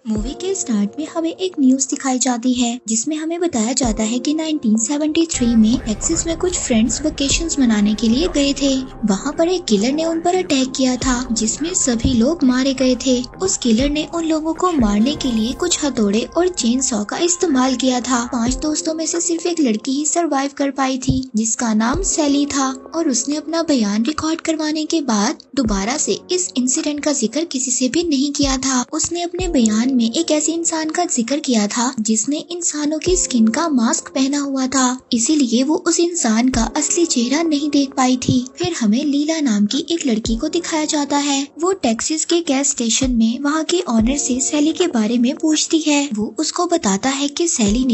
Movie के start में हमें एक न्यूज दिखाई जाती है जिसमें हमें बताया जाता है कि 1973 में टेक्सास में कुछ फ्रेंड्स वेकेशंस मनाने के लिए गए थे। वहाँ पर एक किलर ने उन पर अटैक किया था जिसमें सभी लोग मारे गए थे। उस किलर ने उन लोगों को मारने के लिए कुछ हथौड़े और चेन सॉ का इस्तेमाल किया था। 5 दोस्तों में से सिर्फ एक लड़की ही सरवाइव कर पाई थी जिसका नाम सैली था और उसने अपना बयान रिकॉर्ड करवाने के बाद दोबारा से इस इंसिडेंट का जिक्र किसी से भी नहीं किया था। उसने अपने बयान में एक ऐसे इंसान का जिक्र किया था जिसने इंसानों की स्किन का मास्क पहना हुआ था, इसीलिए वो उस इंसान का असली चेहरा नहीं देख पाई थी। फिर हमें लीला नाम की एक लड़की को दिखाया जाता है। वो टेक्सास के गैस स्टेशन में वहाँ के ऑनर से सैली के बारे में पूछती है। वो उसको बताता है कि सैली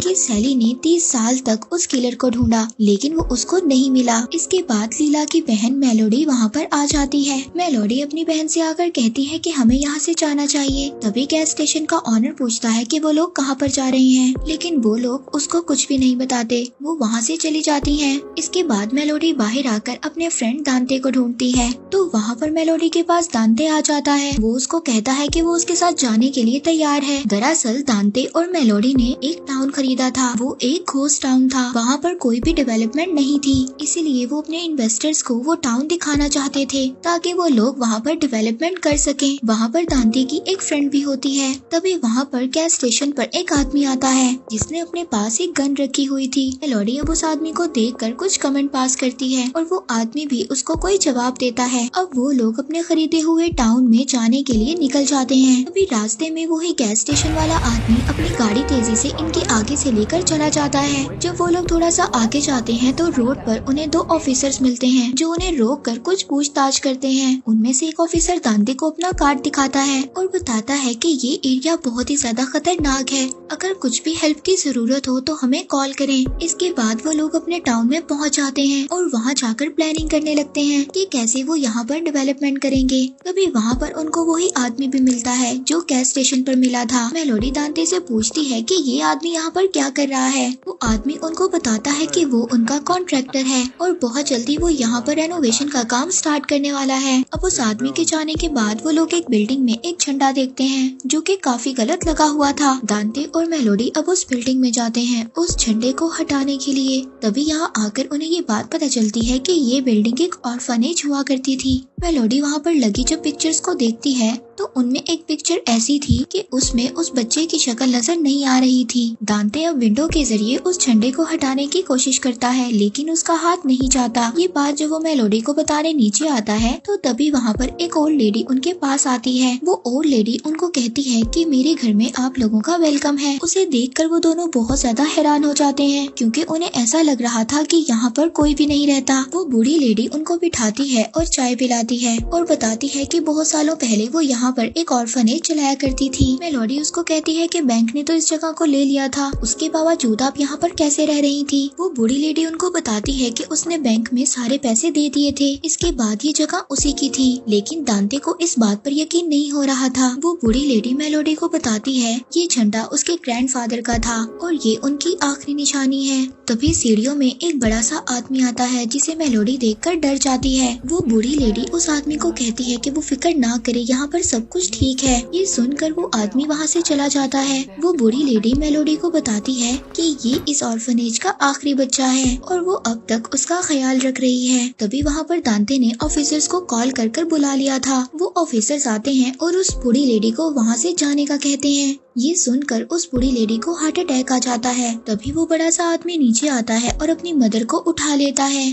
ने 30 साल तक उस किलर को ढूंढा लेकिन वो उसको नहीं मिला। इसके बाद लीला की बहन मेलोडी वहाँ पर आ जाती है। मेलोडी अपनी बहन से आकर कहती है कि हमें यहाँ से जाना चाहिए। तभी गैस स्टेशन का ऑनर पूछता है कि वो लोग कहाँ पर जा रहे हैं, लेकिन वो लोग उसको कुछ भी नहीं बताते। वो वहाँ से चली जाती हैं। इसके बाद मेलोडी बाहर आकर अपने फ्रेंड दांते को ढूंढती है तो वहाँ पर मेलोडी के पास दांते आ जाता है। वो उसको कहता है कि वो उसके साथ जाने के लिए तैयार है। दरअसल दांते और मेलोडी ने एक टाउन खरीदा था। वो एक घोस्ट टाउन था, वहाँ पर कोई भी डेवलपमेंट नहीं थी, इसीलिए वो अपने इन्वेस्टर्स को वो टाउन दिखाना चाहते थे ताकि वो लोग वहाँ पर डेवलपमेंट कर सकें। वहाँ पर दांते की एक फ्रेंड भी होती है। तभी वहाँ पर गैस स्टेशन पर एक आदमी आता है जिसने अपने पास एक गन रखी हुई थी। मेलोडी अब उस आदमी को देखकर कुछ कमेंट पास करती है और वो आदमी भी उसको कोई जवाब देता है। अब वो लोग अपने खरीदे हुए टाउन में जाने के लिए निकल जाते हैं। अभी रास्ते में वही गैस स्टेशन वाला आदमी अपनी गाड़ी तेजी से इनके आगे से लेकर चला जाता है। जब वो लोग थोड़ा सा आगे जाते हैं तो रोड पर उन्हें 2 ऑफिसर्स मिलते हैं जो उन्हें रोक कर कुछ पूछताछ करते हैं। उनमें से एक ऑफिसर दांते को अपना कार्ड दिखाता है और बताता है कि ये एरिया बहुत ही ज्यादा खतरनाक है, अगर कुछ भी हेल्प की जरूरत हो तो हमें कॉल करें। इसके बाद वो लोग अपने टाउन में पहुंच जाते हैं और वहां जाकर प्लानिंग करने लगते हैं कि कैसे वो यहाँ पर डेवलपमेंट करेंगे। तभी वहाँ पर उनको वही आदमी भी मिलता है जो गैस स्टेशन पर मिला था। मेलोडी दांते से पूछती है कि ये आदमी यहाँ पर क्या कर रहा है। वो आदमी उनको बताता है कि वो उनका कॉन्ट्रैक्टर है और बहुत जल्दी वो यहाँ पर रेनोवेशन का काम स्टार्ट करने वाला है। अब उस आदमी के जाने के बाद वो लोग एक बिल्डिंग में एक झंडा देखते हैं जो कि काफी गलत लगा हुआ था। दांते और मेलोडी अब उस बिल्डिंग में जाते हैं उस झंडे को हटाने के लिए। तभी यहाँ आकर उन्हें ये बात पता चलती है कि ये बिल्डिंग एक ऑर्फनेज हुआ करती थी। मेलोडी वहाँ पर लगी जब पिक्चर्स को देखती है तो उनमें एक पिक्चर ऐसी थी कि उसमें उस बच्चे की शक्ल नजर नहीं आ रही थी। दांते अब विंडो के जरिए उस झंडे को हटाने की कोशिश करता है लेकिन उसका हाथ नहीं जाता। ये बात जब वो मेलोडी को बताने नीचे आता है तो तभी वहाँ पर एक ओल्ड लेडी उनके पास आती है। वो ओल्ड लेडी उनको कहती है कि मेरे घर में आप लोगों का वेलकम है। उसे देखकर वो दोनों बहुत ज्यादा हैरान हो जाते हैं क्योंकि उन्हें ऐसा लग रहा था कि यहाँ पर कोई भी नहीं रहता। वो बूढ़ी लेडी उनको बिठाती है और चाय पिलाती है और बताती है कि बहुत सालों पहले वो यहाँ पर एक ऑर्फनेज चलाया करती थी। मेलोडी उसको कहती है कि बैंक ने तो इस जगह को ले लिया था, उसके बावजूद आप यहाँ पर कैसे रह रही थी। वो बूढ़ी लेडी उनको बताती है कि उसने बैंक में सारे पैसे दे दिए थे, इसके बाद ये जगह उसी की थी। लेकिन दांते को इस बात पर यकीन नहीं हो रहा था। वो बूढ़ी लेडी मेलोडी को बताती है ये झंडा उसके ग्रैंडफादर का था और ये उनकी आखिरी निशानी है। तभी सीढ़ियों में एक बड़ा सा आदमी आता है जिसे मेलोडी देखकर डर जाती है। वो बूढ़ी लेडी उस आदमी को कहती है कि वो फिक्र ना करे, यहाँ पर सब कुछ ठीक है। ये सुनकर वो आदमी वहाँ से चला जाता है। वो बूढ़ी लेडी मेलोडी को बताती है कि ये इस ऑर्फनेज का आखिरी बच्चा है और वो अब तक उसका ख्याल रख रही है। तभी वहाँ पर दांते ने ऑफिसर्स को कॉल कर बुला लिया था। वो ऑफिसर्स आते हैं और उस बूढ़ी लेडी को वहाँ से जाने का कहते हैं। ये सुनकर उस बूढ़ी लेडी को हार्ट अटैक आ जाता है। तभी वो बड़ा सा आदमी नीचे आता है और अपनी मदर को उठा लेता है।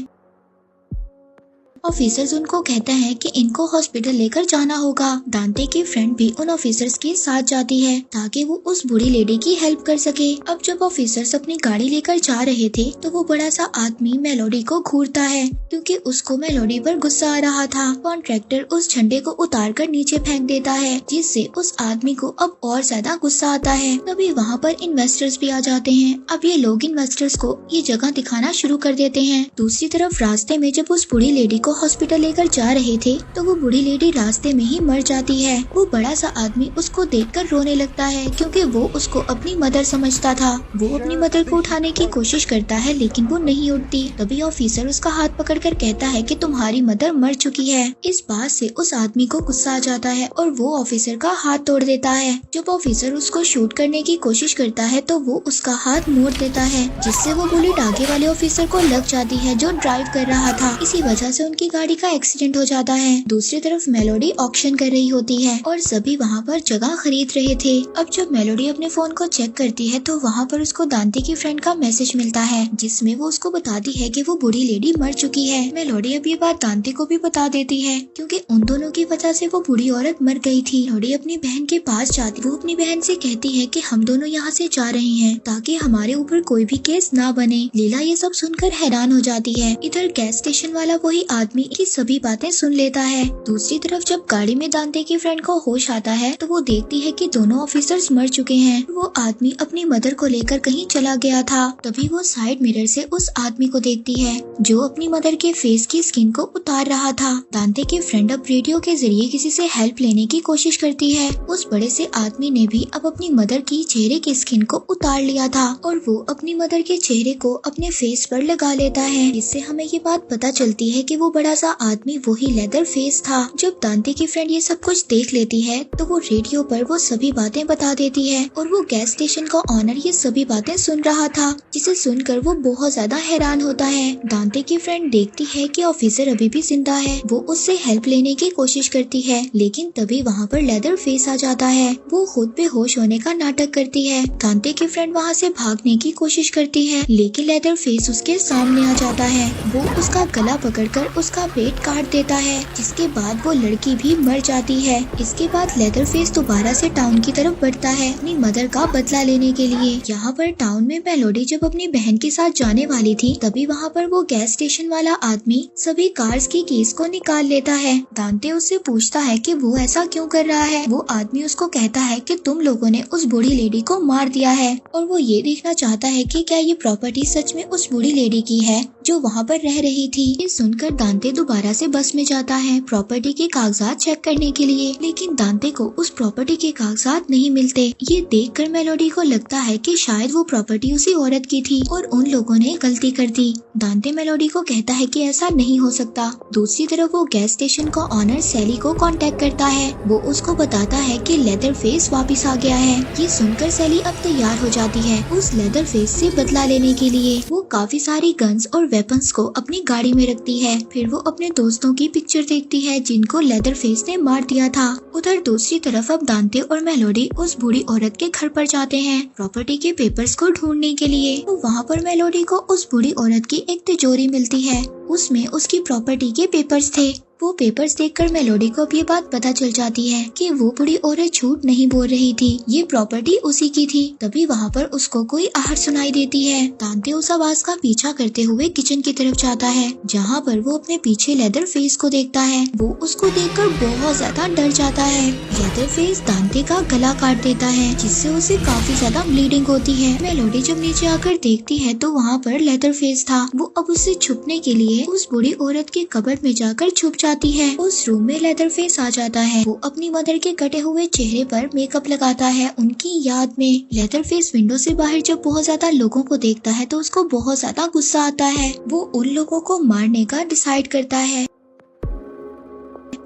ऑफिसर्स उनको कहते हैं कि इनको हॉस्पिटल लेकर जाना होगा। दांते की फ्रेंड भी उन ऑफिसर्स के साथ जाती है ताकि वो उस बूढ़ी लेडी की हेल्प कर सके। अब जब ऑफिसर्स अपनी गाड़ी लेकर जा रहे थे तो वो बड़ा सा आदमी मेलोडी को घूरता है क्योंकि उसको मेलोडी पर गुस्सा आ रहा था। कॉन्ट्रैक्टर उस झंडे को उतार कर नीचे फेंक देता है जिससे उस आदमी को अब और ज्यादा गुस्सा आता है। तभी वहाँ पर इन्वेस्टर्स भी आ जाते हैं। अब ये लोग इन्वेस्टर्स को ये जगह दिखाना शुरू कर देते हैं। दूसरी तरफ रास्ते में जब उस बूढ़ी लेडी को हॉस्पिटल लेकर जा रहे थे तो वो बूढ़ी लेडी रास्ते में ही मर जाती है। वो बड़ा सा आदमी उसको देखकर रोने लगता है क्योंकि वो उसको अपनी मदर समझता था। वो अपनी मदर को उठाने की कोशिश करता है लेकिन वो नहीं उठती। तभी ऑफिसर उसका हाथ पकड़कर कहता है कि तुम्हारी मदर मर चुकी है। इस बात से उस आदमी को गुस्सा आ जाता है और वो ऑफिसर का हाथ तोड़ देता है। जब ऑफिसर उसको शूट करने की कोशिश करता है तो वो उसका हाथ मोड़ देता है, जिससे वो बुलेट आगे वाले ऑफिसर को लग जाती है जो ड्राइव कर रहा था। इसी वजह से उनकी गाड़ी का एक्सीडेंट हो जाता है। दूसरी तरफ मेलोडी ऑक्शन कर रही होती है और सभी वहाँ पर जगह खरीद रहे थे। अब जब मेलोडी अपने फोन को चेक करती है तो वहाँ पर उसको दांते की फ्रेंड का मैसेज मिलता है जिसमें वो उसको बताती है कि वो बूढ़ी लेडी मर चुकी है। मेलोडी अब ये बात दांते को भी बता देती है क्योंकि उन दोनों की वजह से वो बूढ़ी औरत मर गई थी। मेलोडी अपनी बहन के पास जाती, वो अपनी बहन से कहती है कि हम दोनों यहाँ से जा रहे हैं ताकि हमारे ऊपर कोई भी केस ना बने। लीला ये सब सुनकर हैरान हो जाती है। इधर गैस स्टेशन वाला वही आदमी की सभी बातें सुन लेता है। दूसरी तरफ जब गाड़ी में दांते की फ्रेंड को होश आता है तो वो देखती है कि दोनों ऑफिसर्स मर चुके हैं। वो आदमी अपनी मदर को लेकर कहीं चला गया था। तभी वो साइड मिरर से उस आदमी को देखती है जो अपनी मदर के फेस की स्किन को उतार रहा था। दांते की फ्रेंड अब रेडियो के जरिए किसी से हेल्प लेने की कोशिश करती है। उस बड़े से आदमी ने भी अब अपनी मदर की चेहरे की स्किन को उतार लिया था और वो अपनी मदर के चेहरे को अपने फेस पर लगा लेता है। इससे हमें ये बात पता चलती है कि वो बड़ा सा आदमी वही लेदर फेस था। जब दांते की फ्रेंड ये सब कुछ देख लेती है तो वो रेडियो पर वो सभी बातें बता देती है और वो गैस स्टेशन का ऑनर ये सभी बातें सुन रहा था, जिसे सुनकर वो बहुत ज्यादा हैरान होता है। दांते की फ्रेंड देखती है कि ऑफिसर अभी भी जिंदा है। वो उससे हेल्प लेने की कोशिश करती है लेकिन तभी वहाँ पर लेदर फेस आ जाता है। वो खुद बेहोश होने का नाटक करती है। दांते की फ्रेंड वहाँ से भागने की कोशिश करती है लेकिन लेदर फेस उसके सामने आ जाता है। वो उसका गला पकड़कर उसका पेट काट देता है, जिसके बाद वो लड़की भी मर जाती है। इसके बाद लेदर फेस दोबारा से टाउन की तरफ बढ़ता है अपनी मदर का बदला लेने के लिए। यहाँ पर टाउन में मेलोडी जब अपनी बहन के साथ जाने वाली थी तभी वहाँ पर वो गैस स्टेशन वाला आदमी सभी कार्स की कीज को निकाल लेता है। दांते उससे पूछता है कि वो ऐसा क्यों कर रहा है। वो आदमी उसको कहता है कि तुम लोगों ने उस बूढ़ी लेडी को मार दिया है और वो ये देखना चाहता है कि क्या ये प्रॉपर्टी सच में उस बूढ़ी लेडी की है जो वहाँ पर रह रही थी। ये सुनकर दांते दोबारा से बस में जाता है प्रॉपर्टी के कागजात चेक करने के लिए, लेकिन दांते को उस प्रॉपर्टी के कागजात नहीं मिलते। ये देखकर मेलोडी को लगता है कि शायद वो प्रॉपर्टी उसी औरत की थी और उन लोगों ने गलती कर दी। दांते मेलोडी को कहता है कि ऐसा नहीं हो सकता। दूसरी तरफ वो गैस स्टेशन का ऑनर सैली को कांटेक्ट करता है। वो उसको बताता है कि लेदर फेस वापस आ गया है। ये सुनकर सैली अब तैयार हो जाती है उस लेदर फेस से बदला लेने के लिए। वो काफी सारी गन्स और वेपन्स को अपनी गाड़ी में रखती है। फिर वो अपने दोस्तों की पिक्चर देखती है जिनको लेदर फेस ने मार दिया था। उधर दूसरी तरफ अब दांते और मेलोडी उस बूढ़ी औरत के घर पर जाते हैं प्रॉपर्टी के पेपर्स को ढूंढने के लिए। तो वहाँ पर मेलोडी को उस बूढ़ी औरत की एक तिजोरी मिलती है, उसमें उसकी प्रॉपर्टी के पेपर्स थे। वो पेपर्स देखकर मेलोडी को अब ये बात पता चल जाती है कि वो बूढ़ी औरत झूठ नहीं बोल रही थी, ये प्रॉपर्टी उसी की थी। तभी वहाँ पर उसको कोई आहट सुनाई देती है। दांते उस आवाज का पीछा करते हुए किचन की तरफ जाता है जहाँ पर वो अपने पीछे लेदर फेस को देखता है। वो उसको देखकर बहुत ज्यादा डर जाता है। लेदर फेस दांते का गला काट देता है जिससे उसे काफी ज्यादा ब्लीडिंग होती है। मेलोडी जब नीचे आकर देखती है तो वहाँ पर लेदर फेस था। वो अब उससे छुपने के लिए उस बूढ़ी औरत के कबर्ड में जाकर छुप जाती है। उस रूम में लेदर फेस आ जाता है। वो अपनी मदर के कटे हुए चेहरे पर मेकअप लगाता है उनकी याद में। लेदर फेस विंडो से बाहर जब बहुत ज्यादा लोगों को देखता है तो उसको बहुत ज्यादा गुस्सा आता है। वो उन लोगों को मारने का डिसाइड करता है।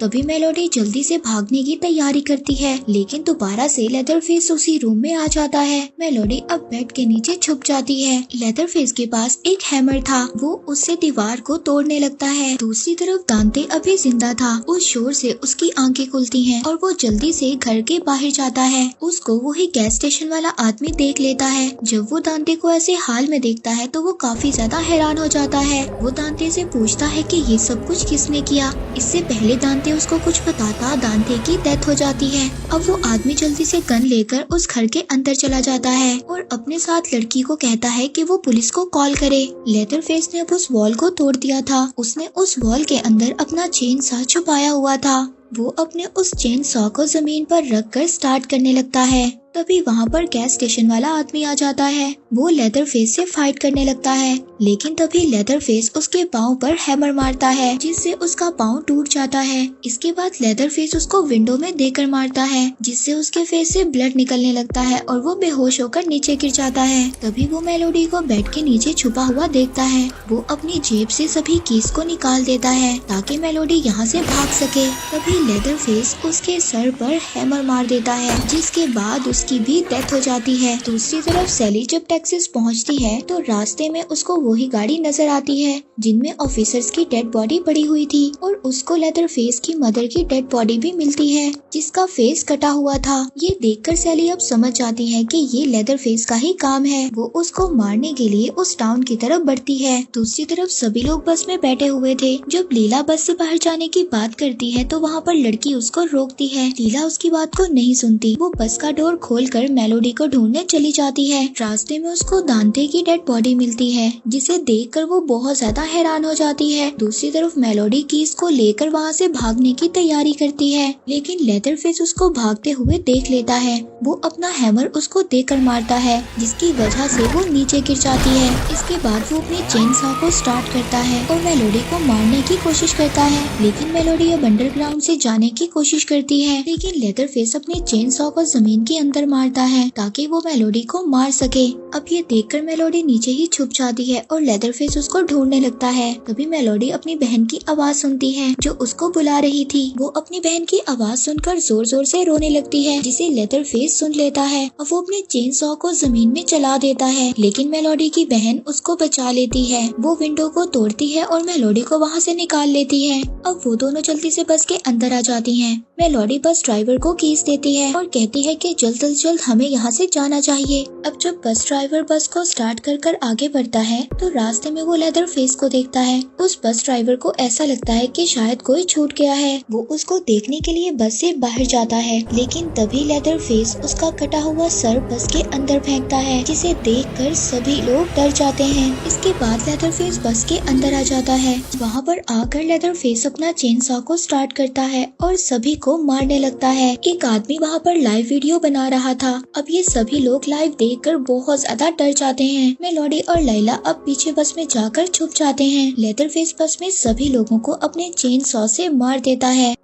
तभी मेलोडी जल्दी से भागने की तैयारी करती है लेकिन दोबारा से लेदर फेस उसी रूम में आ जाता है। मेलोडी अब बेड के नीचे छुप जाती है। लेदर फेस के पास एक हैमर था, वो उससे दीवार को तोड़ने लगता है। दूसरी तरफ दांते अभी जिंदा था। उस शोर से उसकी आंखें खुलती हैं और वो जल्दी से घर के बाहर जाता है। उसको वही गैस स्टेशन वाला आदमी देख लेता है। जब वो दांते को ऐसे हाल में देखता है तो वो काफी ज्यादा हैरान हो जाता है। वो दांते से पूछता है कि ये सब कुछ किसने किया। इससे पहले दांते उसको कुछ बताता दांते की डेथ हो जाती है। अब वो आदमी जल्दी से गन लेकर उस घर के अंदर चला जाता है और अपने साथ लड़की को कहता है कि वो पुलिस को कॉल करे। लेदर फेस ने अब उस वॉल को तोड़ दिया था। उसने उस वॉल के अंदर अपना चेन सा छुपाया हुआ था। वो अपने उस चेन सॉ को जमीन पर रखकर स्टार्ट करने लगता है। तभी वहाँ पर गैस स्टेशन वाला आदमी आ जाता है। वो लेदर फेस से फाइट करने लगता है, लेकिन तभी लेदर फेस उसके पाँव पर हैमर मारता है जिससे उसका पाँव टूट जाता है। इसके बाद लेदर फेस उसको विंडो में देकर मारता है जिससे उसके फेस से ब्लड निकलने लगता है और वो बेहोश होकर नीचे गिर जाता है। तभी वो मेलोडी को बेड के नीचे छुपा हुआ देखता है। वो अपनी जेब से सभी कीज को निकाल देता है ताकि मेलोडी यहाँ से भाग सके। तभी लेदर फेस उसके सर पर हैमर मार देता है जिसके बाद उसकी भी डेथ हो जाती है। दूसरी तरफ सैली जब टेक्सास पहुँचती है तो रास्ते में उसको वही गाड़ी नजर आती है जिनमें ऑफिसर्स की डेड बॉडी पड़ी हुई थी और उसको लेदर फेस की मदर की डेड बॉडी भी मिलती है जिसका फेस कटा हुआ था। ये देखकर सैली अब समझ जाती है कि ये लेदर फेस का ही काम है। वो उसको मारने के लिए उस टाउन की तरफ बढ़ती है। दूसरी तरफ सभी लोग बस में बैठे हुए थे। जब लीला बस से बाहर जाने की बात करती है तो वहाँ पर लड़की उसको रोकती है। लीला उसकी बात को नहीं सुनती। वो बस का डोर खोलकर मेलोडी को ढूंढने चली जाती है। रास्ते में उसको दांते की डेड बॉडी मिलती है जिसे देखकर वो बहुत ज्यादा हैरान हो जाती है। दूसरी तरफ मेलोडी कीज को लेकर वहाँ से भागने की तैयारी करती है, लेकिन लेदर फेस उसको भागते हुए देख लेता है। वो अपना हैमर उसको देकर मारता है जिसकी वजह से वो नीचे गिर जाती है। इसके बाद वो अपनी चेन सॉ को स्टार्ट करता है और मेलोडी को मारने की कोशिश करता है, लेकिन मेलोडी अब अंडरग्राउंड से जाने की कोशिश करती है। लेकिन लेदर फेस अपनी चेन सॉ को जमीन के अंदर मारता है ताकि वो मेलोडी को मार सके। अब ये देखकर मेलोडी नीचे ही छुप जाती है और लेदर फेस उसको ढूंढने लगता है। तभी मेलोडी अपनी बहन की आवाज सुनती है जो उसको बुला रही थी। वो अपनी बहन की आवाज सुनकर जोर जोर से रोने लगती है जिसे लेदर फेस सुन लेता है और वो अपने चेन सॉ को जमीन में चला देता है, लेकिन मेलोडी की बहन उसको बचा लेती है। वो विंडो को तोड़ती है और मेलोडी को वहाँ से निकाल लेती है। अब वो दोनों जल्दी से बस के अंदर आ जाती हैं। मेलोडी बस ड्राइवर को कीज देती है और कहती है कि जल्द से जल्द हमें यहाँ से जाना चाहिए। अब जब बस ड्राइवर बस को स्टार्ट कर आगे बढ़ता है तो रास्ते में वो लेदर फेस को देखता है। उस बस ड्राइवर को ऐसा लगता है कि शायद कोई छूट गया है। वो उसको देखने के लिए बस से बाहर जाता है, लेकिन तभी लेदर फेस उसका कटा हुआ सर बस के अंदर फेंकता है जिसे देखकर सभी लोग डर जाते हैं। इसके बाद लेदर फेस बस के अंदर आ जाता है। वहाँ पर आकर लेदर फेस अपना चेन सॉ को स्टार्ट करता है और सभी को मारने लगता है। एक आदमी वहाँ पर लाइव वीडियो बना रहा था। अब ये सभी लोग लाइव देखकर बहुत ज्यादा डर जाते हैं। मेलोडी और लैला अब पीछे बस में जाकर छुप जाते हैं। लेदर फेस बस में सभी लोगों को अपने चेन सॉ से मार देता है।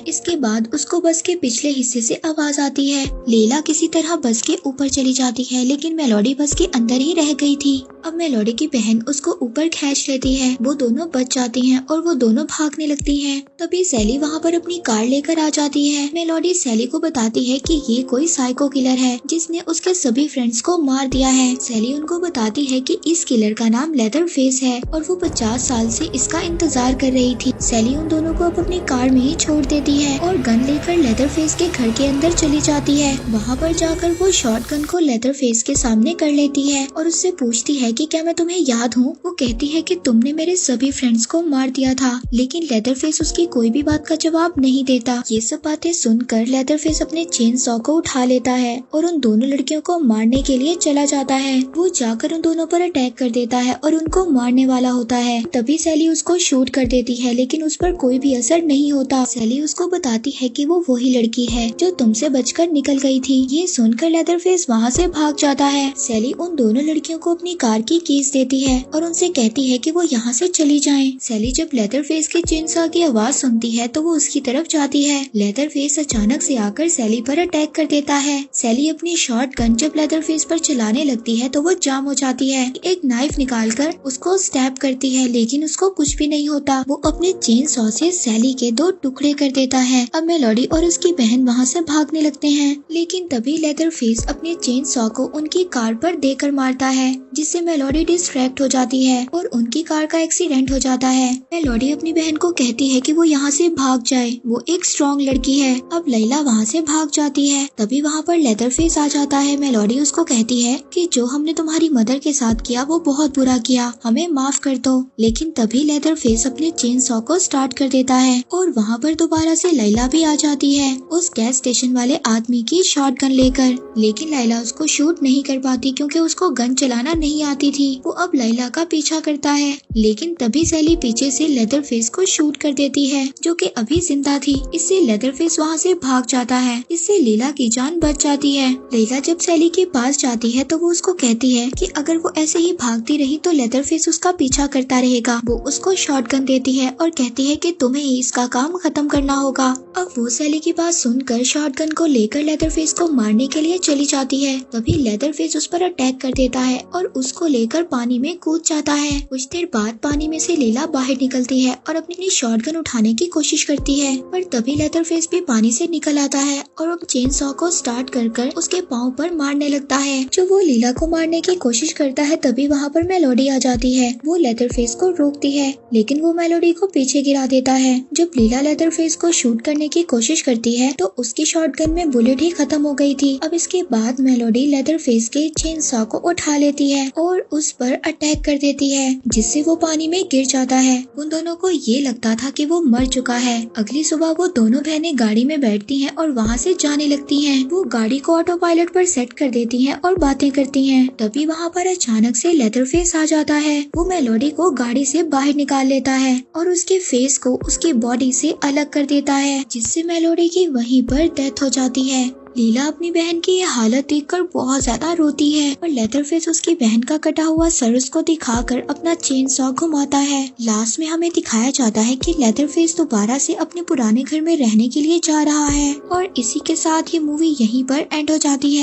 इसके बाद उसको बस के पिछले हिस्से से आवाज आती है। लैला किसी तरह बस के ऊपर चली जाती है, लेकिन मेलोडी बस के अंदर ही रह गई थी। अब मेलोडी की बहन उसको ऊपर खींच लेती है। वो दोनों बच जाती हैं और वो दोनों भागने लगती हैं। तभी सैली वहाँ पर अपनी कार लेकर आ जाती है। मेलोडी सैली को बताती है कि ये कोई साइको किलर है जिसने उसके सभी फ्रेंड्स को मार दिया है। सैली उनको बताती है कि इस किलर का नाम लेदर फेस है और वो 50 साल से इसका इंतजार कर रही थी। सैली उन दोनों को अब अपनी कार में ही छोड़ देती है और गन लेकर लेदर फेस के घर के अंदर चली जाती है। वहाँ पर जाकर वो शॉर्ट गन को लेदर फेस के सामने कर लेती है और उससे पूछती है कि क्या मैं तुम्हें याद हूँ। वो कहती है कि तुमने मेरे सभी फ्रेंड्स को मार दिया था, लेकिन लेदर फेस उसकी कोई भी बात का जवाब नहीं देता। ये सब बातें सुनकर लेदर फेस अपने चेन सॉ को उठा लेता है और उन दोनों लड़कियों को मारने के लिए चला जाता है। वो जाकर उन दोनों पर अटैक कर देता है और उनको मारने वाला होता है। तभी सैली उसको शूट कर देती है, लेकिन उस पर कोई भी असर नहीं होता। सैली उसको बताती है कि वो वही लड़की है जो तुमसे बचकर निकल गई थी। ये सुनकर लेदर फेस वहाँ से भाग जाता है। सैली उन दोनों लड़कियों को अपनी कार की कीज देती है और उनसे कहती है कि वो यहाँ से चली जाएं। सैली जब लेदर फेस के चेन सॉ की आवाज सुनती है तो वो उसकी तरफ जाती है। लेदर फेस अचानक से आकर सैली पर अटैक कर देता है। सैली अपनी शॉर्ट गन जब लेदर फेस पर चलाने लगती है तो वो जाम हो जाती है। एक नाइफ निकालकर उसको स्टैब करती है, लेकिन उसको कुछ भी नहीं होता। वो अपने चेन सॉ से सैली के 2 टुकड़े कर देता है। अब मेलोडी और उसकी बहन वहाँ से भागने लगते हैं, लेकिन तभी लेदर फेस अपने चेन सॉ को उनकी कार पर देकर मारता है, जिससे मेलोडी डिस्ट्रैक्ट हो जाती है और उनकी कार का एक्सीडेंट हो जाता है। मेलोडी अपनी बहन को कहती है कि वो यहाँ से भाग जाए, वो एक स्ट्रॉन्ग लड़की है। अब लैला वहाँ से भाग जाती है। तभी वहाँ पर लेदर फेस आ जाता है। मेलोडी उसको कहती है कि जो हमने तुम्हारी मदर के साथ किया वो बहुत बुरा किया, हमें माफ कर दो। लेकिन तभी लेदर फेस अपने चेन सॉ को स्टार्ट कर देता है और वहाँ पर दोबारा से लैला भी आ जाती है उस गैस स्टेशन वाले आदमी की शॉटगन लेकर, लेकिन लैला उसको शूट नहीं कर पाती क्योंकि उसको गन चलाना नहीं आती थी। वो अब लैला का पीछा करता है, लेकिन तभी सैली पीछे से लेदरफेस को शूट कर देती है जो कि अभी जिंदा थी। इससे लेदरफेस वहाँ से भाग जाता है, इससे लैला की जान बच जाती है। लैला जब सैली के पास जाती है तो वो उसको कहती है कि अगर वो ऐसे ही भागती रही तो लेदरफेस उसका पीछा करता रहेगा। वो उसको शॉटगन देती है और कहती है कि तुम्हें ही इसका काम खत्म करना होगा। अब वो सैली की बात सुनकर शॉटगन को लेकर लेदरफेस को मारने के लिए चली जाती है। तभी लेदरफेस उस पर अटैक कर देता है और उसको लेकर पानी में कूद जाता है। कुछ देर बाद पानी में से लैला बाहर निकलती है और अपनी शॉटगन उठाने की कोशिश करती है, पर तभी लेदरफेस भी पानी से निकल आता है और अब चेन सॉ को स्टार्ट कर उसके पाँव पर मारने लगता है। जो वो लैला को मारने की कोशिश करता है तभी वहाँ पर मेलोडी आ जाती है। वो लेदरफेस को रोकती है, लेकिन वो मेलोडी को पीछे गिरा देता है। जब लैला लेदरफेस को शूट करने की कोशिश करती है तो उसकी शॉटगन में बुलेट ही खत्म हो गई थी। अब इसके बाद मेलोडी लेदरफेस के चेन सॉ को उठा लेती है और उस पर अटैक कर देती है, जिससे वो पानी में गिर जाता है। उन दोनों को ये लगता था कि वो मर चुका है। अगली सुबह वो दोनों बहनें गाड़ी में बैठती हैं और वहाँ से जाने लगती हैं। वो गाड़ी को ऑटो पायलट पर सेट कर देती हैं और बातें करती हैं। तभी वहाँ पर अचानक से लेदरफेस आ जाता है। वो मेलोडी को गाड़ी से बाहर निकाल लेता है और उसके फेस को उसकी बॉडी से अलग कर देता है, जिससे मेलोडी की वहीं पर डेथ हो जाती है। लैला अपनी बहन की ये हालत देखकर बहुत ज्यादा रोती है और लेदरफेस उसकी बहन का कटा हुआ सर उसको दिखाकर अपना चेन सॉ घुमाता है। लास्ट में हमें दिखाया जाता है कि लेदरफेस दोबारा से अपने पुराने घर में रहने के लिए जा रहा है और इसी के साथ ये मूवी यहीं पर एंड हो जाती है।